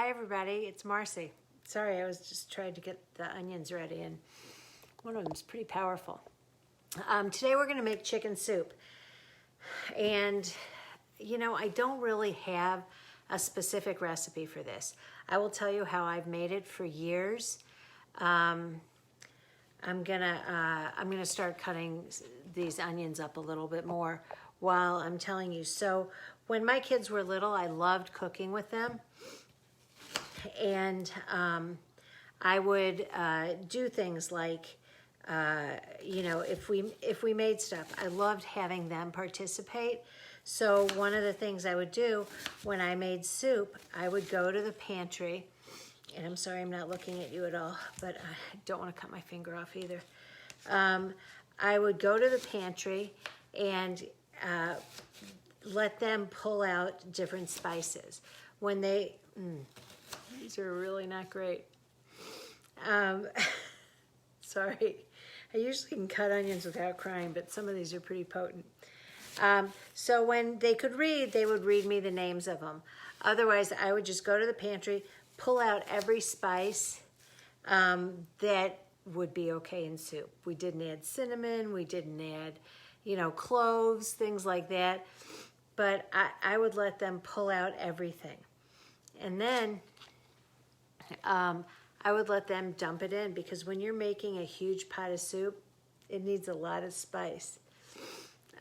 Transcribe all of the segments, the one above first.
Hi everybody, it's Marcie. Sorry, I was just trying to get the onions ready and one of them is pretty powerful. Today we're going to make chicken soup. And you know, I don't really have a specific recipe for this. I will tell you how I've made it for years. I'm gonna start cutting these onions up a little bit more while I'm telling you. So when my kids were little, I loved cooking with them. And I would do things like, you know, if we made stuff, I loved having them participate. So one of the things I would do when I made soup, I would go to the pantry, and I'm sorry I'm not looking at you at all, but I don't want to cut my finger off either. I would go to the pantry and let them pull out different spices. When they, these are really not great. Sorry, I usually can cut onions without crying, but some of these are pretty potent. So when they could read, they would read me the names of them. Otherwise, I would just go to the pantry, pull out every spice that would be okay in soup. We didn't add cinnamon, we didn't add, you know, cloves, things like that. But I would let them pull out everything. And then I would let them dump it in, because when you're making a huge pot of soup, it needs a lot of spice.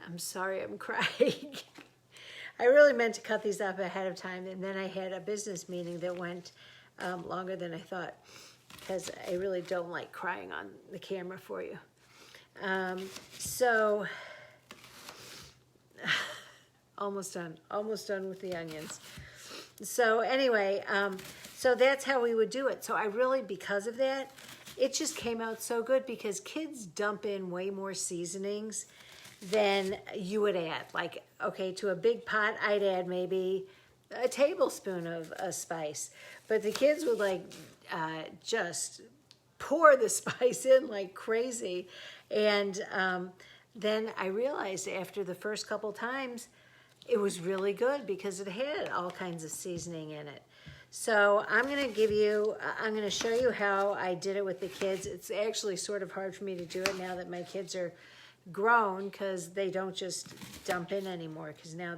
I'm sorry, I'm crying. I really meant to cut these up ahead of time, and then I had a business meeting that went longer than I thought, because I really don't like crying on the camera for you. So, almost done with the onions. So anyway, so that's how we would do it. So I really, because of that, it just came out so good, because kids dump in way more seasonings than you would add. Like, okay, to a big pot, I'd add maybe a tablespoon of a spice, but the kids would like just pour the spice in like crazy. And then I realized after the first couple times, it was really good because it had all kinds of seasoning in it. So I'm gonna show you how I did it with the kids. It's actually sort of hard for me to do it now that my kids are grown, because they don't just dump in anymore, because now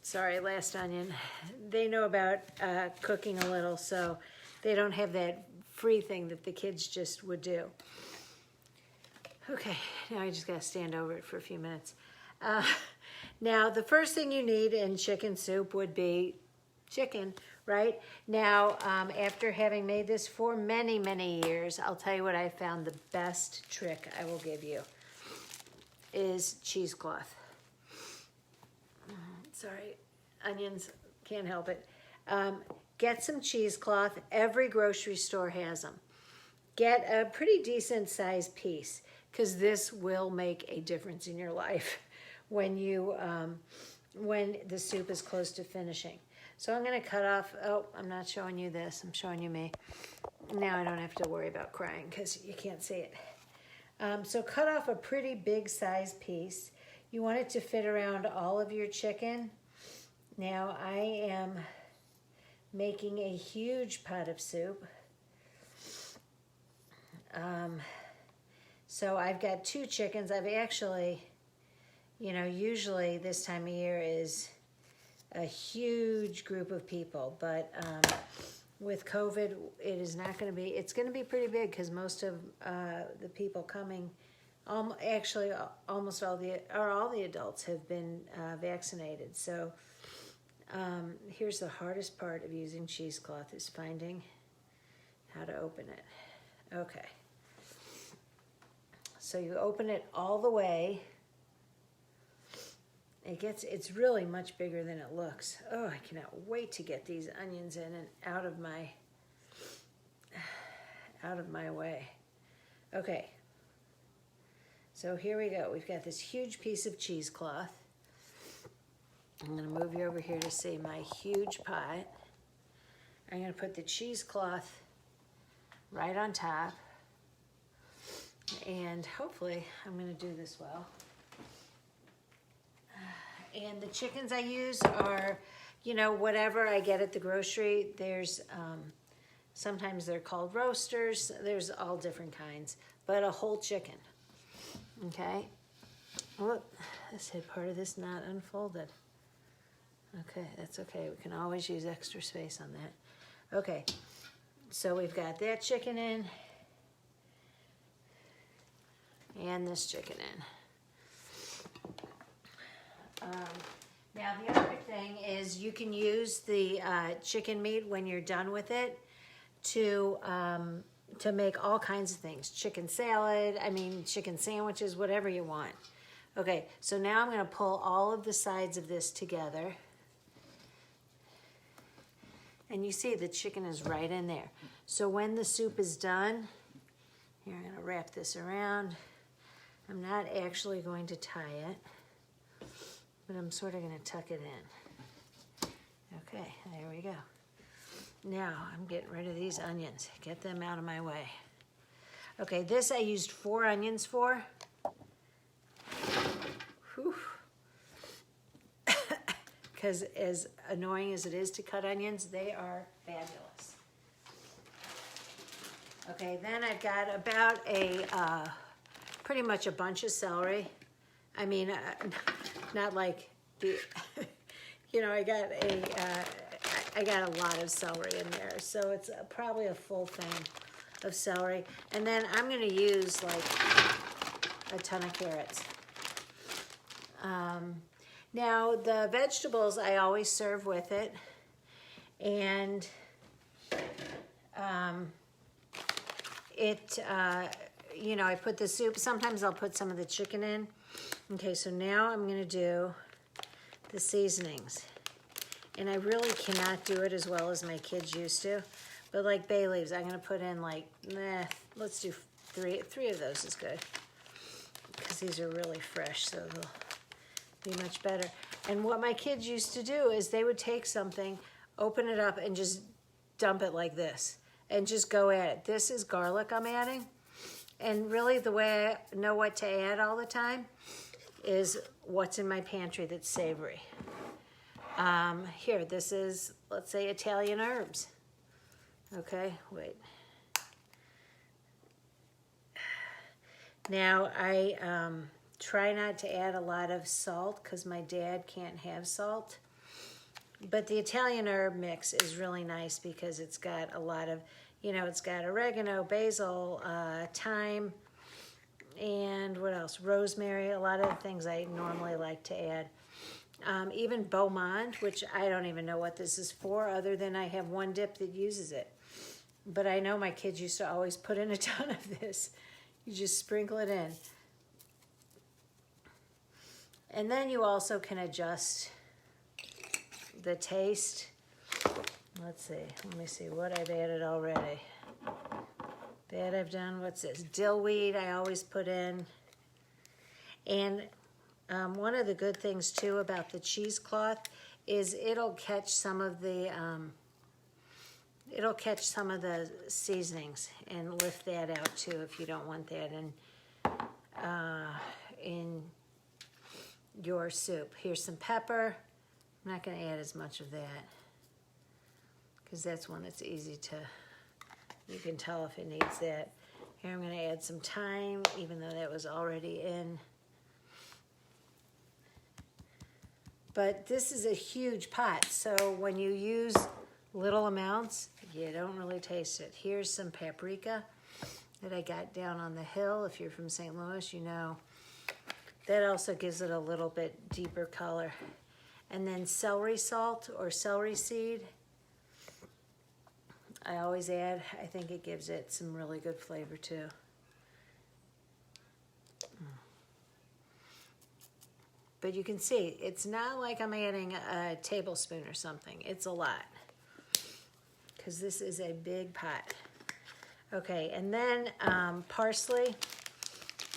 sorry, last onion, they know about cooking a little, so they don't have that free thing that the kids just would do. Okay, now I just gotta stand over it for a few minutes. Now, the first thing you need in chicken soup would be chicken, right? Now, after having made this for many, many years, I'll tell you what I found the best trick I will give you is cheesecloth. Sorry, onions, can't help it. Get some cheesecloth. Every grocery store has them. Get a pretty decent sized piece, because this will make a difference in your life when the soup is close to finishing. So I'm going to cut off, oh, I'm not showing you this, I'm showing you me. Now I don't have to worry about crying because you can't see it. So cut off a pretty big size piece. You want it to fit around all of your chicken. Now I am making a huge pot of soup. So I've got 2 chickens. I've actually, you know, usually this time of year is a huge group of people, but with COVID, it is not going to be, it's going to be pretty big, because most of the people coming, actually almost all the adults have been vaccinated. So here's the hardest part of using cheesecloth, is finding how to open it. Okay. So you open it all the way. It's really much bigger than it looks. Oh, I cannot wait to get these onions in and out of my way. Okay. So here we go. We've got this huge piece of cheesecloth. I'm going to move you over here to see my huge pot. I'm going to put the cheesecloth right on top. And hopefully I'm going to do this well. And the chickens I use are you know, whatever I get at the grocery. There's, sometimes they're called roasters. There's all different kinds, but a whole chicken. Okay. Look, this had part of this not unfolded. Okay, that's okay. We can always use extra space on that. Okay, so we've got that chicken in and this chicken in. Now the other thing is you can use the chicken meat when you're done with it to make all kinds of things. Chicken salad, chicken sandwiches, whatever you want. Okay, so now I'm gonna pull all of the sides of this together. And you see the chicken is right in there. So when the soup is done, here I'm gonna wrap this around. I'm not actually going to tie it, but I'm sort of gonna tuck it in. Okay, there we go. Now I'm getting rid of these onions. Get them out of my way. Okay, this I used 4 onions for. Whew. Because as annoying as it is to cut onions, they are fabulous. Okay, then I've got about pretty much a bunch of celery. Not like the, I got a lot of celery in there, so it's probably a full thing of celery. And then I'm gonna use like a ton of carrots. Now the vegetables I always serve with it, and I put the soup. Sometimes I'll put some of the chicken in. Okay, so now I'm gonna do the seasonings, and I really cannot do it as well as my kids used to. But like bay leaves, I'm gonna put in like, let's do three. 3 of those is good because these are really fresh, so they'll be much better. And what my kids used to do is they would take something, open it up, and just dump it like this, and just go at it. This is garlic I'm adding, and really the way I know what to add all the time is what's in my pantry that's savory. Here, this is, let's say, Italian herbs. Okay, wait. Now I try not to add a lot of salt because my dad can't have salt. But the Italian herb mix is really nice because it's got a lot of, it's got oregano, basil, thyme, and what else? Rosemary, a lot of the things I normally like to add. Even Beaumont, which I don't even know what this is for other than I have one dip that uses it. But I know my kids used to always put in a ton of this. You just sprinkle it in. And then you also can adjust the taste. Let's see, let me see what I've added already. That I've done, what's this? Dillweed I always put in. And one of the good things too about the cheesecloth is it'll catch some of the seasonings and lift that out too if you don't want that in your soup. Here's some pepper. I'm not going to add as much of that because that's one that's easy to, you can tell if it needs that. Here I'm going to add some thyme, even though that was already in. But this is a huge pot, so when you use little amounts, you don't really taste it. Here's some paprika that I got down on the hill. If you're from St. Louis, you know. That also gives it a little bit deeper color. And then celery salt or celery seed, I always add. I think it gives it some really good flavor too. But you can see, it's not like I'm adding a tablespoon or something. It's a lot, because this is a big pot. Okay, and then parsley.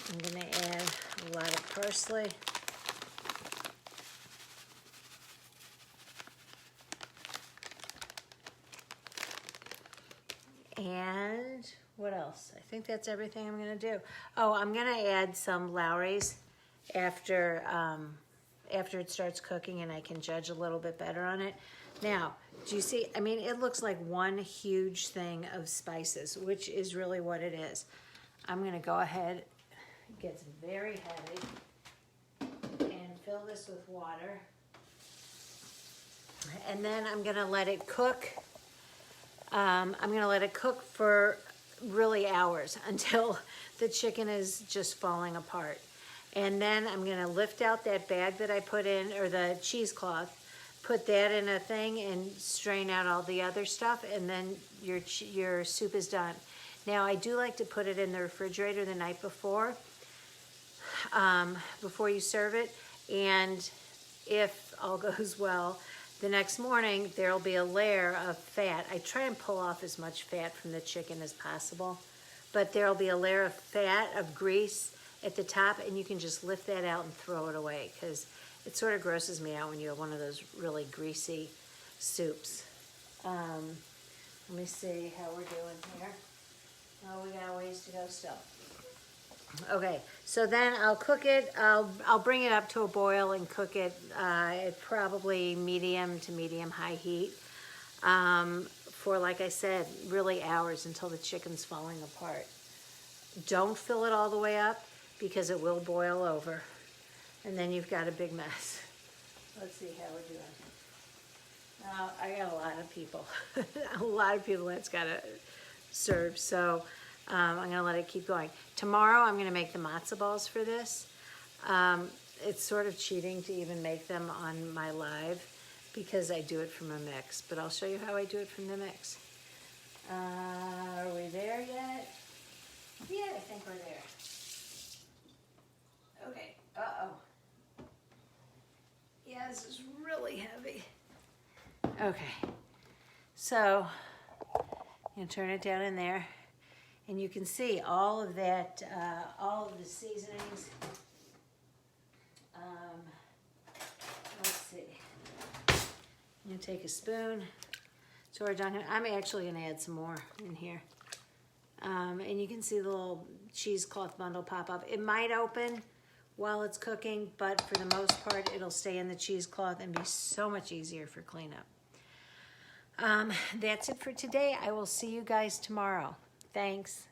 I'm gonna add a lot of parsley. And what else? I think that's everything I'm gonna do. Oh, I'm gonna add some Lowry's after it starts cooking and I can judge a little bit better on it. Now, do you see? I mean, it looks like one huge thing of spices, which is really what it is. I'm gonna go ahead, it gets very heavy, and fill this with water. And then I'm gonna let it cook. I'm gonna let it cook for really hours until the chicken is just falling apart. And then I'm gonna lift out that bag that I put in, or the cheesecloth, put that in a thing and strain out all the other stuff, and then your soup is done. Now, I do like to put it in the refrigerator the night before you serve it, and if all goes well, the next morning there'll be a layer of fat. I try and pull off as much fat from the chicken as possible, but there'll be a layer of fat, of grease at the top, and you can just lift that out and throw it away, because it sort of grosses me out when you have one of those really greasy soups. Let me see how we're doing here. Oh, we got a ways to go still. Okay, so then I'll cook it. I'll bring it up to a boil and cook it at probably medium to medium high heat for, like I said, really hours until the chicken's falling apart. Don't fill it all the way up because it will boil over, and then you've got a big mess. Let's see how we're doing. I got a lot of people, a lot of people that's got to serve, so I'm going to let it keep going. Tomorrow I'm going to make the matzo balls for this. It's sort of cheating to even make them on my live because I do it from a mix, but I'll show you how I do it from the mix. Are we there yet? Yeah, I think we're there. Okay, uh-oh. Yeah, this is really heavy. Okay, so you turn it down in there, and you can see all of that, all of the seasonings. Let's see. I'm gonna take a spoon. So we're done. I'm actually gonna add some more in here. And you can see the little cheesecloth bundle pop up. It might open while it's cooking, but for the most part, it'll stay in the cheesecloth and be so much easier for cleanup. That's it for today. I will see you guys tomorrow. Thanks.